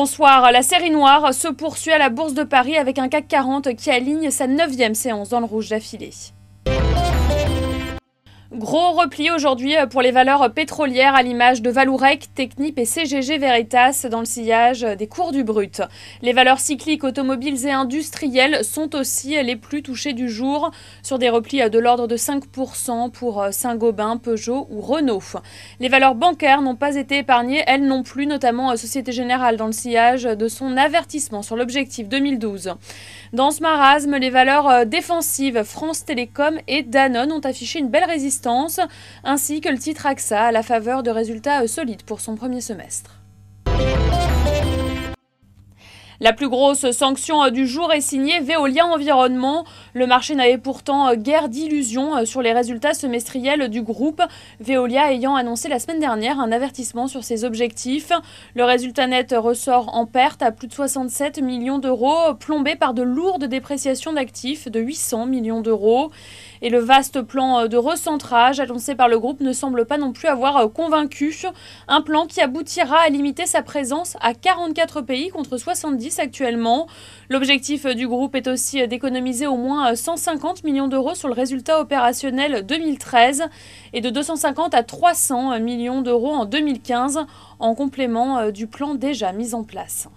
Bonsoir, la série noire se poursuit à la Bourse de Paris avec un CAC 40 qui aligne sa 9e séance dans le rouge d'affilée. Gros repli aujourd'hui pour les valeurs pétrolières à l'image de Vallourec, Technip et CGG Veritas dans le sillage des cours du brut. Les valeurs cycliques, automobiles et industrielles sont aussi les plus touchées du jour sur des replis de l'ordre de 5% pour Saint-Gobain, Peugeot ou Renault. Les valeurs bancaires n'ont pas été épargnées, elles non plus, notamment Société Générale dans le sillage de son avertissement sur l'objectif 2012. Dans ce marasme, les valeurs défensives France Télécom et Danone ont affiché une belle résistance, ainsi que le titre AXA à la faveur de résultats solides pour son premier semestre. La plus grosse sanction du jour est signée Veolia Environnement. Le marché n'avait pourtant guère d'illusions sur les résultats semestriels du groupe, Veolia ayant annoncé la semaine dernière un avertissement sur ses objectifs. Le résultat net ressort en perte à plus de 67 millions d'euros, plombé par de lourdes dépréciations d'actifs de 800 millions d'euros. Et le vaste plan de recentrage annoncé par le groupe ne semble pas non plus avoir convaincu. Un plan qui aboutira à limiter sa présence à 44 pays contre 70 actuellement. L'objectif du groupe est aussi d'économiser au moins 150 millions d'euros sur le résultat opérationnel 2013 et de 250 à 300 millions d'euros en 2015 en complément du plan déjà mis en place.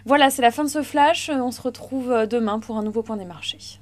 Voilà, c'est la fin de ce flash. On se retrouve demain pour un nouveau point des marchés.